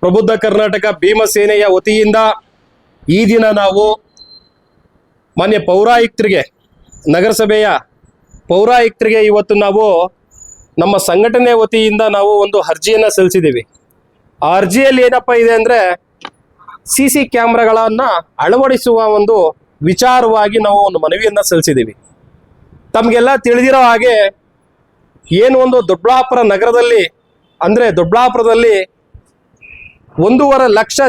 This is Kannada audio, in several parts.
ಪ್ರಬುದ್ಧ ಕರ್ನಾಟಕ ಭೀಮಸೇನೆಯ ವತಿಯಿಂದ ಈ ದಿನ ನಾವು ಮಾನ್ಯ ಪೌರಾಯುಕ್ತರಿಗೆ, ನಗರಸಭೆಯ ಪೌರಾಯುಕ್ತರಿಗೆ ಇವತ್ತು ನಾವು ನಮ್ಮ ಸಂಘಟನೆ ವತಿಯಿಂದ ನಾವು ಒಂದು ಅರ್ಜಿಯನ್ನು ಸಲ್ಲಿಸಿದ್ದೀವಿ. ಆ ಅರ್ಜಿಯಲ್ಲಿ ಏನಪ್ಪ ಇದೆ ಅಂದರೆ CC ಕ್ಯಾಮ್ರಾಗಳನ್ನು ಅಳವಡಿಸುವ ಒಂದು ವಿಚಾರವಾಗಿ ನಾವು ಒಂದು ಮನವಿಯನ್ನು ಸಲ್ಲಿಸಿದ್ದೀವಿ. ತಮಗೆಲ್ಲ ತಿಳಿದಿರೋ ಹಾಗೆ ಏನು ಒಂದು ದೊಡ್ಡಬಳ್ಳಾಪುರ ನಗರದಲ್ಲಿ ಅಂದರೆ ದೊಡ್ಡಬಳ್ಳಾಪುರದಲ್ಲಿ 1.5 ಲಕ್ಷ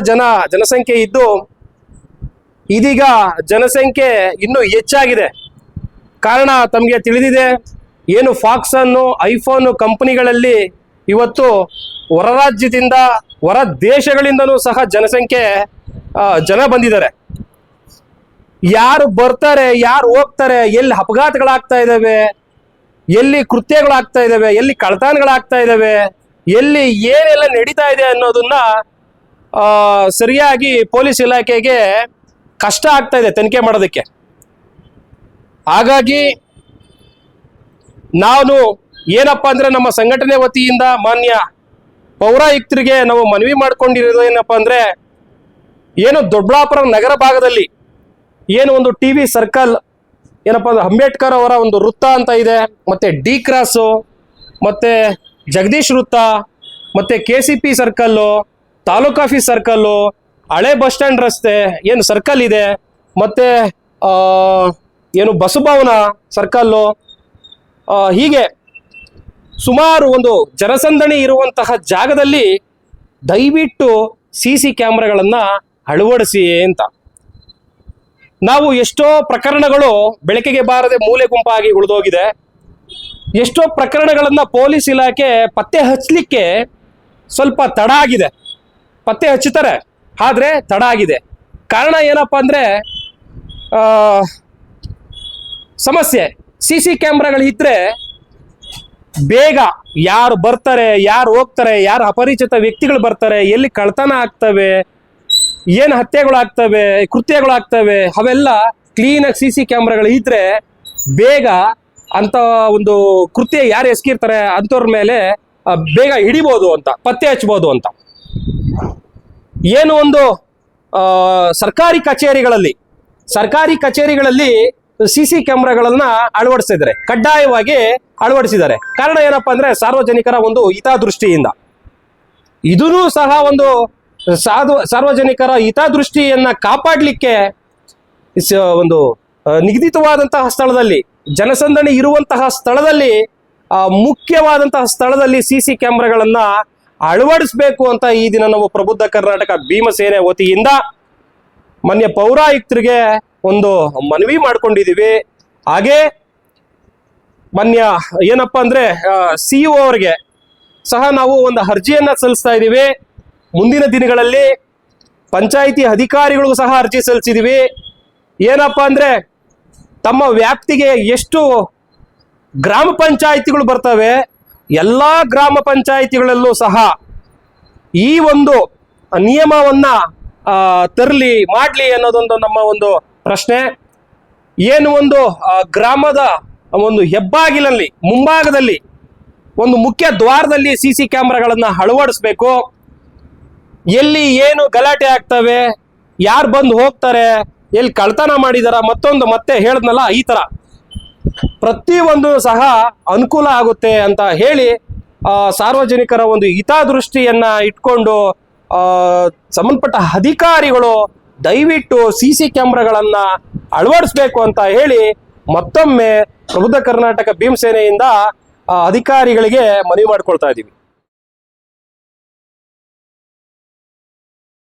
ಜನಸಂಖ್ಯೆ ಇದ್ದು ಇದೀಗ ಜನಸಂಖ್ಯೆ ಇನ್ನೂ ಹೆಚ್ಚಾಗಿದೆ. ಕಾರಣ ತಮಗೆ ತಿಳಿದಿದೆ, ಏನು ಫಾಕ್ಸನ್ನು ಐಫೋನ್ ಕಂಪನಿಗಳಲ್ಲಿ ಇವತ್ತು ಹೊರ ರಾಜ್ಯದಿಂದ ಹೊರ ದೇಶಗಳಿಂದಲೂ ಸಹ ಜನ ಬಂದಿದ್ದಾರೆ. ಯಾರು ಬರ್ತಾರೆ, ಯಾರು ಹೋಗ್ತಾರೆ, ಎಲ್ಲಿ ಅಪಘಾತಗಳಾಗ್ತಾ ಇದ್ದಾವೆ, ಎಲ್ಲಿ ಕೃತ್ಯಗಳಾಗ್ತಾ ಇದ್ದಾವೆ, ಎಲ್ಲಿ ಕಳ್ಳತನಗಳಾಗ್ತಾ ಇದ್ದಾವೆ, ಎಲ್ಲಿ ಏನೆಲ್ಲ ನಡೀತಾ ಇದೆ ಅನ್ನೋದನ್ನ ಸರಿಯಾಗಿ ಪೊಲೀಸ್ ಇಲಾಖೆಗೆ ಕಷ್ಟ ಆಗ್ತಾ ಇದೆ ತನಿಖೆ ಮಾಡೋದಕ್ಕೆ. ಹಾಗಾಗಿ ನಾನು ಏನಪ್ಪ ಅಂದ್ರೆ ನಮ್ಮ ಸಂಘಟನೆ ವತಿಯಿಂದ ಮಾನ್ಯ ಪೌರಾಯುಕ್ತರಿಗೆ ನಾವು ಮನವಿ ಮಾಡ್ಕೊಂಡಿರೋದು ಏನಪ್ಪ ಅಂದ್ರೆ, ಏನು ದೊಡ್ಡಬಳ್ಳಾಪುರ ನಗರ ಭಾಗದಲ್ಲಿ ಏನು ಒಂದು TV ಸರ್ಕಲ್, ಏನಪ್ಪ ಅಂದ್ರೆ ಅಂಬೇಡ್ಕರ್ ಅವರ ಒಂದು ವೃತ್ತ ಅಂತ ಇದೆ, ಮತ್ತೆ D ಕ್ರಾಸು, ಮತ್ತೆ ಜಗದೀಶ್ ವೃತ್ತ, ಮತ್ತೆ KCP circle, taluk office circle, ಹಳೆ ಬಸ್ ಸ್ಟ್ಯಾಂಡ್ ರಸ್ತೆ ಏನು ಸರ್ಕಲ್ ಇದೆ, ಮತ್ತೆ ಏನು ಬಸಭವನ ಸರ್ಕಲ್ಲು, ಹೀಗೆ ಸುಮಾರು ಒಂದು ಜನಸಂದಣಿ ಇರುವಂತಹ ಜಾಗದಲ್ಲಿ ದಯವಿಟ್ಟು CC ಕ್ಯಾಮ್ರಾಗಳನ್ನು ಅಳವಡಿಸಿ ಅಂತ. ನಾವು ಎಷ್ಟೋ ಪ್ರಕರಣಗಳು ಬೆಳಕಿಗೆ ಬಾರದೆ ಮೂಲೆ ಗುಂಪಾಗಿ ಉಳಿದೋಗಿದೆ. ಎಷ್ಟೋ ಪ್ರಕರಣಗಳನ್ನು ಪೊಲೀಸ್ ಇಲಾಖೆ ಪತ್ತೆ ಹಚ್ಚಲಿಕ್ಕೆ ಸ್ವಲ್ಪ ತಡ ಆಗಿದೆ. ಪತ್ತೆ ಹಚ್ಚುತ್ತಾರೆ, ಆದರೆ ತಡ ಆಗಿದೆ. ಕಾರಣ ಏನಪ್ಪ ಅಂದರೆ ಸಮಸ್ಯೆ. CC ಕ್ಯಾಮ್ರಾಗಳಿದ್ರೆ ಬೇಗ ಯಾರು ಬರ್ತಾರೆ, ಯಾರು ಹೋಗ್ತಾರೆ, ಯಾರು ಅಪರಿಚಿತ ವ್ಯಕ್ತಿಗಳು ಬರ್ತಾರೆ, ಎಲ್ಲಿ ಕಳ್ಳತನ ಆಗ್ತವೆ, ಏನು ಹತ್ಯೆಗಳಾಗ್ತವೆ, ಕೃತ್ಯಗಳಾಗ್ತವೆ, ಅವೆಲ್ಲ ಕ್ಲೀನಾಗಿ CC ಕ್ಯಾಮ್ರಾಗಳು ಇದ್ರೆ ಬೇಗ ಅಂತ ಒಂದು ಕೃತ್ಯ ಯಾರು ಎಸಗಿರ್ತಾರೆ ಅಂಥವ್ರ ಮೇಲೆ ಬೇಗ ಹಿಡಿಬೋದು ಅಂತ, ಪತ್ತೆ ಹಚ್ಬೋದು ಅಂತ. ಏನು ಒಂದು ಸರ್ಕಾರಿ ಕಚೇರಿಗಳಲ್ಲಿ CC ಕ್ಯಾಮ್ರಾಗಳನ್ನ ಅಳವಡಿಸಿದ್ದಾರೆ, ಕಡ್ಡಾಯವಾಗಿ ಅಳವಡಿಸಿದ್ದಾರೆ. ಕಾರಣ ಏನಪ್ಪಾ ಅಂದ್ರೆ ಸಾರ್ವಜನಿಕರ ಒಂದು ಹಿತದೃಷ್ಟಿಯಿಂದ. ಇದೂ ಸಹ ಒಂದು ಸಾರ್ವಜನಿಕರ ಹಿತದೃಷ್ಟಿಯನ್ನ ಕಾಪಾಡಲಿಕ್ಕೆ ಒಂದು ನಿಗದಿತವಾದಂತಹ ಸ್ಥಳದಲ್ಲಿ, ಜನಸಂದಣಿ ಇರುವಂತಹ ಸ್ಥಳದಲ್ಲಿ, ಮುಖ್ಯವಾದಂತಹ ಸ್ಥಳದಲ್ಲಿ CC ಕ್ಯಾಮ್ರಾಗಳನ್ನ ಅಳವಡಿಸಬೇಕು ಅಂತ ಈ ದಿನ ನಾವು ಪ್ರಬುದ್ಧ ಕರ್ನಾಟಕ ಭೀಮಸೇನೆ ವತಿಯಿಂದ ಮಾನ್ಯ ಪೌರಾಯುಕ್ತರಿಗೆ ಒಂದು ಮನವಿ ಮಾಡ್ಕೊಂಡಿದ್ದೀವಿ. ಹಾಗೆ ಮಾನ್ಯ ಏನಪ್ಪ ಅಂದ್ರೆ CEO ಅವರಿಗೆ ಸಹ ನಾವು ಒಂದು ಅರ್ಜಿಯನ್ನ ಸಲ್ಲಿಸ್ತಾ ಇದ್ದೀವಿ. ಮುಂದಿನ ದಿನಗಳಲ್ಲಿ ಪಂಚಾಯಿತಿ ಅಧಿಕಾರಿಗಳಿಗೂ ಸಹ ಅರ್ಜಿ ಸಲ್ಲಿಸಿದ್ದೀವಿ. ಏನಪ್ಪ ಅಂದ್ರೆ ತಮ್ಮ ವ್ಯಾಪ್ತಿಗೆ ಎಷ್ಟು ಗ್ರಾಮ ಪಂಚಾಯಿತಿಗಳು ಬರ್ತವೆ, ಎಲ್ಲ ಗ್ರಾಮ ಪಂಚಾಯಿತಿಗಳಲ್ಲೂ ಸಹ ಈ ಒಂದು ನಿಯಮವನ್ನ ಮಾಡಲಿ ಅನ್ನೋದೊಂದು ನಮ್ಮ ಒಂದು ಪ್ರಶ್ನೆ. ಏನು ಒಂದು ಗ್ರಾಮದ ಒಂದು ಹೆಬ್ಬಾಗಿಲಲ್ಲಿ ಮುಂಭಾಗದಲ್ಲಿ ಒಂದು ಮುಖ್ಯ ದ್ವಾರದಲ್ಲಿ CC ಕ್ಯಾಮ್ರಾಗಳನ್ನ ಅಳವಡಿಸ್ಬೇಕು. ಎಲ್ಲಿ ಏನು ಗಲಾಟೆ ಆಗ್ತವೆ, ಯಾರು ಬಂದು ಹೋಗ್ತಾರೆ, ಎಲ್ಲಿ ಕಳ್ತನ ಮಾಡಿದಾರ, ಮತ್ತೆ ಹೇಳಿದ್ನಲ್ಲ, ಈ ತರ ಪ್ರತಿಯೊಂದು ಸಹ ಅನುಕೂಲ ಆಗುತ್ತೆ ಅಂತ ಹೇಳಿ ಸಾರ್ವಜನಿಕರ ಒಂದು ಹಿತದೃಷ್ಟಿಯನ್ನ ಇಟ್ಕೊಂಡು ಸಂಬಂಧಪಟ್ಟ ಅಧಿಕಾರಿಗಳು ದಯವಿಟ್ಟು CC ಕ್ಯಾಮ್ರಾಗಳನ್ನ ಅಳವಡಿಸ್ಬೇಕು ಅಂತ ಹೇಳಿ ಮತ್ತೊಮ್ಮೆ ಪ್ರಬುದ್ಧ ಕರ್ನಾಟಕ ಭೀಮಸೇನೆಯಿಂದ ಅಧಿಕಾರಿಗಳಿಗೆ ಮನವಿ ಮಾಡ್ಕೊಳ್ತಾ ಇದ್ದೀವಿ.